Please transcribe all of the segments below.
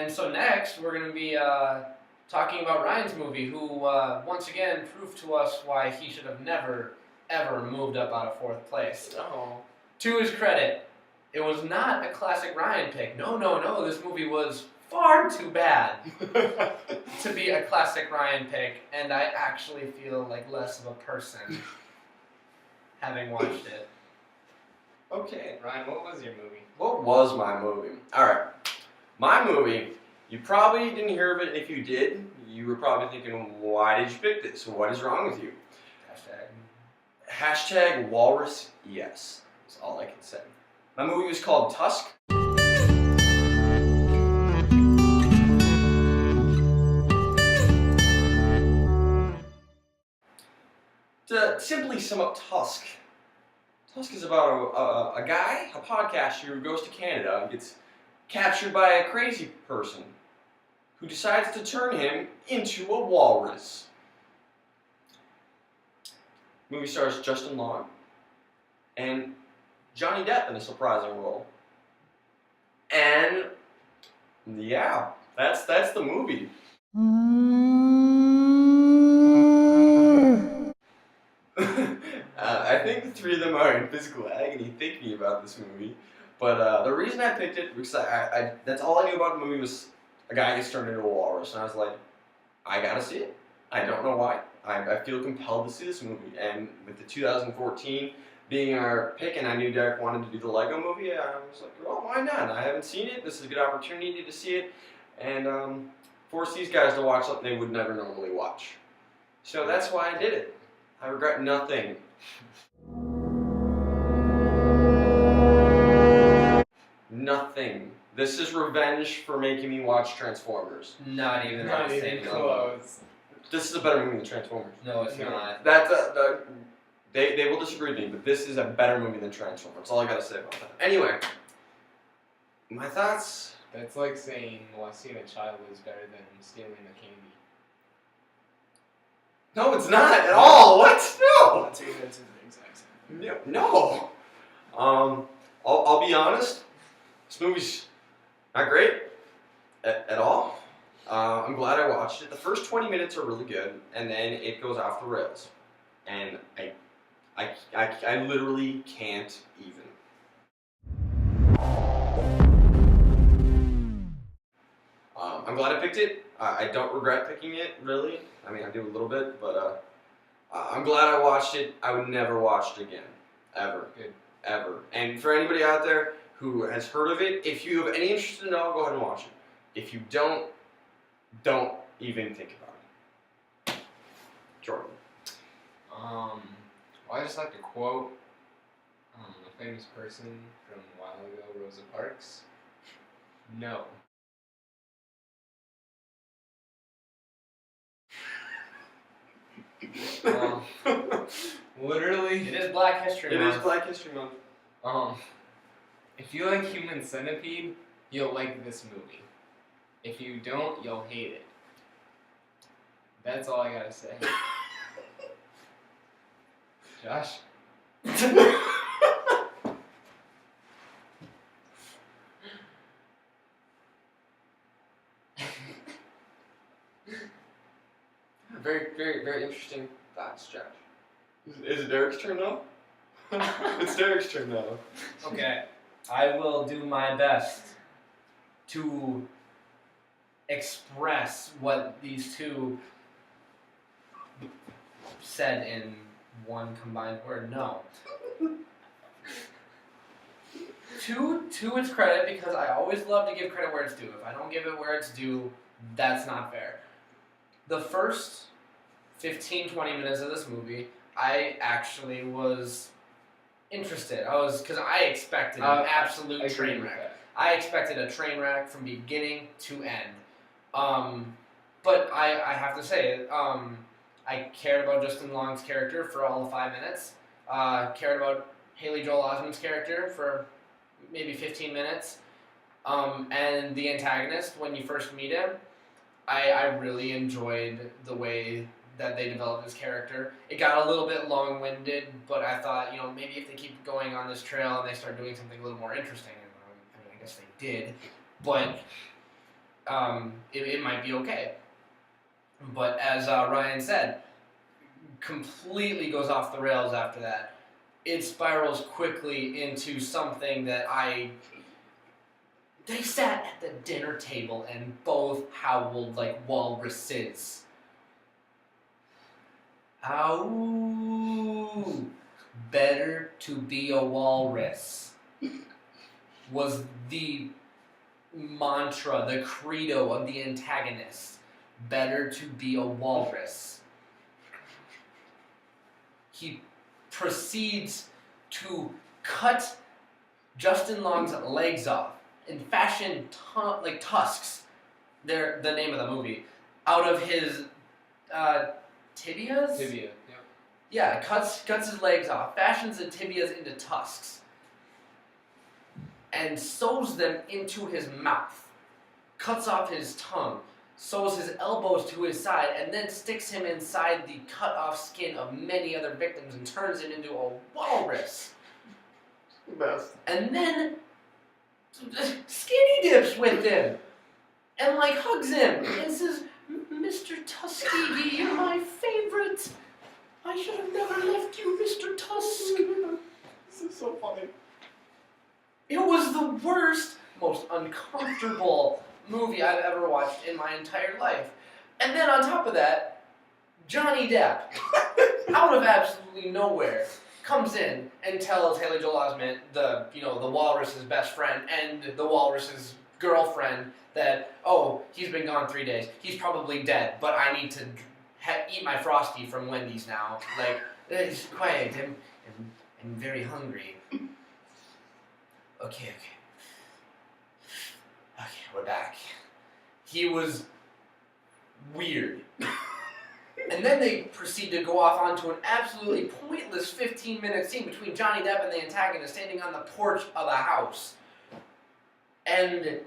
And so next, we're going to be talking about Ryan's movie, who once again proved to us why he should have never, ever moved up out of 4th place. Oh. To his credit, it was not a classic Ryan pick. No. This movie was far too bad to be a classic Ryan pick, and I actually feel like less of a person having watched it. Okay, Ryan, what was your movie? What was my movie? Alright, my movie, you probably didn't hear of it. If you did, you were probably thinking, why did you pick this? What is wrong with you? Hashtag walrus yes, is all I can say. My movie was called Tusk. To simply sum up Tusk is about a guy, a podcaster who goes to Canada and gets captured by a crazy person who decides to turn him into a walrus. Movie stars Justin Long and Johnny Depp in a surprising role. And yeah, that's the movie. I think the three of them are in physical agony thinking about this movie. But the reason I picked it because that's all I knew about the movie was a guy gets turned into a walrus, and I was like, I gotta see it. I don't know why. I feel compelled to see this movie, and with the 2014 being our pick, and I knew Derek wanted to do the Lego movie, I was like, well, why not? I haven't seen it. This is a good opportunity to see it, and force these guys to watch something they would never normally watch. So that's why I did it. I regret nothing. Nothing. This is revenge for making me watch Transformers. Not even close. This is a better movie than Transformers. No, it's not. They will disagree with me, but this is a better movie than Transformers. That's all I gotta say about that. Anyway, my thoughts. That's like saying molesting a child is better than stealing the candy. No, it's not at all. What? No. That's the exact same. No. I'll be honest. This movie's not great at all. I'm glad I watched it. The first 20 minutes are really good, and then it goes off the rails, and I literally can't even. I'm glad I picked it. I don't regret picking it, really. I mean, I do a little bit, but I'm glad I watched it. I would never watch it again. Ever. Good. Ever. And for anybody out there who has heard of it, if you have any interest to know, go ahead and watch it. If you don't even think about it. Jordan. Well, I just like to quote a famous person from a while ago, Rosa Parks. No. Literally, It is Black History Month. It is Black History Month. If you like Human Centipede, you'll like this movie. If you don't, you'll hate it. That's all I gotta say. Josh? Very, very, very interesting thoughts, Josh. Is it Derek's turn now? It's Derek's turn now. Okay, I will do my best to express what these two said in one combined word. No. To its credit, because I always love to give credit where it's due. If I don't give it where it's due, that's not fair. The first 15-20 minutes of this movie, I actually was interested. Because I expected an absolute train wreck. I expected a train wreck from beginning to end. But I have to say, I cared about Justin Long's character for all of 5 minutes. Cared about Haley Joel Osment's character for maybe 15 minutes. And the antagonist, when you first meet him, I really enjoyed the way that they developed his character. It got a little bit long-winded, but I thought, maybe if they keep going on this trail and they start doing something a little more interesting, I guess they did, but it might be okay. But as Ryan said, completely goes off the rails after that. It spirals quickly into something that They sat at the dinner table and both howled like walruses. Ow! Better to be a walrus was the mantra, the credo of the antagonist. Better to be a walrus. He proceeds to cut Justin Long's legs off and fashion like tusks. They're the name of the movie. Out of his tibias? Tibia. Yep. Yeah, cuts his legs off, fashions the tibias into tusks, and sews them into his mouth. Cuts off his tongue, sews his elbows to his side, and then sticks him inside the cut off skin of many other victims and turns him into a walrus. The best. And then skinny dips with him and like hugs him and says, "Mr. Tuskegee, you're my favorite. I should have never left you, Mr. Tusk." This is so funny. It was the worst, most uncomfortable movie I've ever watched in my entire life. And then on top of that, Johnny Depp, out of absolutely nowhere, comes in and tells Haley Joel Osment, the walrus's best friend and the walrus's girlfriend, that, oh, he's been gone 3 days. He's probably dead, but I need to eat my Frosty from Wendy's now. Like, it's quiet. I'm very hungry. Okay, we're back. He was weird. And then they proceed to go off onto an absolutely pointless 15-minute scene between Johnny Depp and the antagonist standing on the porch of a house. And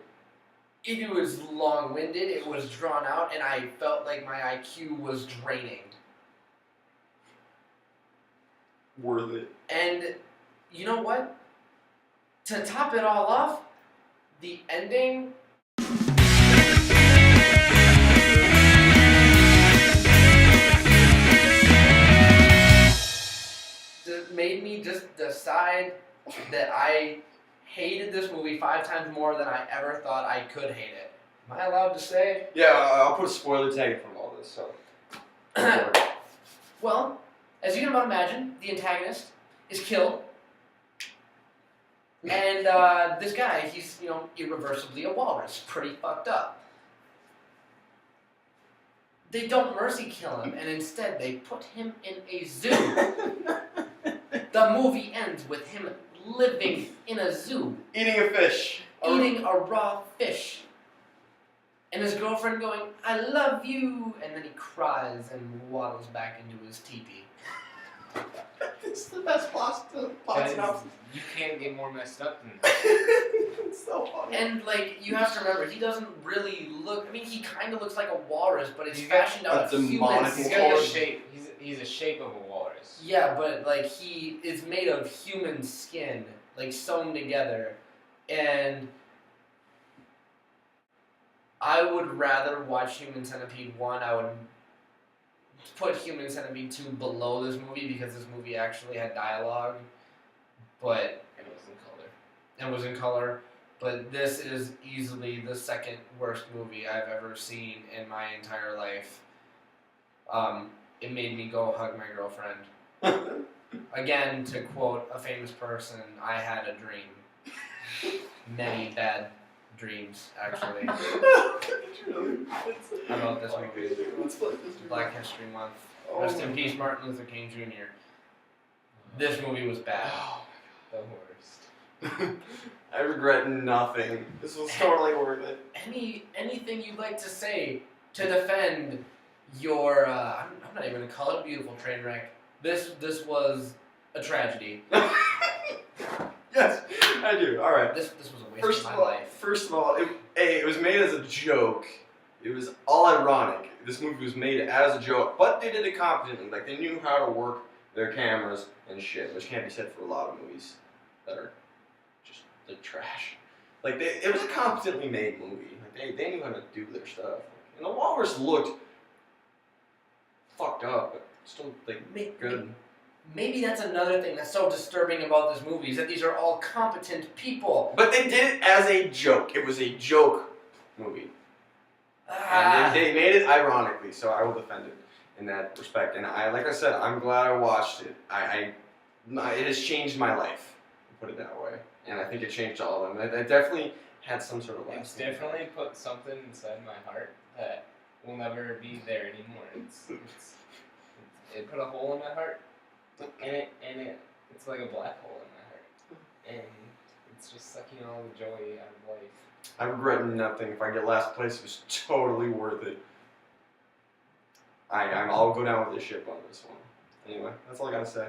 it was long-winded, it was drawn out, and I felt like my IQ was draining. Worth it. And you know what? To top it all off, the ending made me just decide that I hated this movie 5 times more than I ever thought I could hate it. Am I allowed to say? Yeah, I'll put a spoiler tag in front of all this, so. Well, as you can about imagine, the antagonist is killed. And this guy, he's, irreversibly a walrus. Pretty fucked up. They don't mercy kill him, and instead they put him in a zoo. The movie ends with him living in a zoo. Eating a fish. Eating a raw fish. And his girlfriend going, "I love you," and then he cries and waddles back into his teepee. It's the best plot synopsis. You can't get more messed up than that. It's so funny. And, you have to remember, he doesn't really look... I mean, he kind of looks like a walrus, but he's fashioned out of human He's skin. got a shape. He's a shape of a walrus. Yeah, but, he is made of human skin, sewn together. And I would rather watch Human Centipede 1. I would put Human Centipede 2 below this movie because this movie actually had dialogue. But And it was in color. and was in color, but this is easily the second worst movie I've ever seen in my entire life. It made me go hug my girlfriend. Again, to quote a famous person, I had a dream. Many bad dreams, actually, about this movie. Let's play this. Black History Month. Oh Rest my in peace, Martin Luther King Jr. This movie was bad. The worst. I regret nothing. This was totally worth it. Anything you'd like to say to defend your, I'm not even gonna call it a beautiful train wreck. This was a tragedy. Yes, I do. All right. This was a waste of my life. First of all, it was made as a joke. It was all ironic. This movie was made as a joke, but they did it competently. They knew how to work their cameras and shit, which can't be said for a lot of movies that are just trash. It was a competently made movie. they knew how to do their stuff. And the walrus looked fucked up, but still like good. Maybe that's another thing that's so disturbing about this movie is that these are all competent people. But they did it as a joke. It was a joke movie. And they made it ironically, so I will defend it in that respect. And like I said, I'm glad I watched it. It has changed my life, put it that way. And I think it changed all of them. It definitely had some sort of It's definitely put something inside my heart that will never be there anymore. It put a hole in my heart, and it's like a black hole in my heart, and it's just sucking all the joy out of life. I regret nothing. If I get last place, it was totally worth it. I'll go down with the ship on this one. Anyway, that's all I gotta say.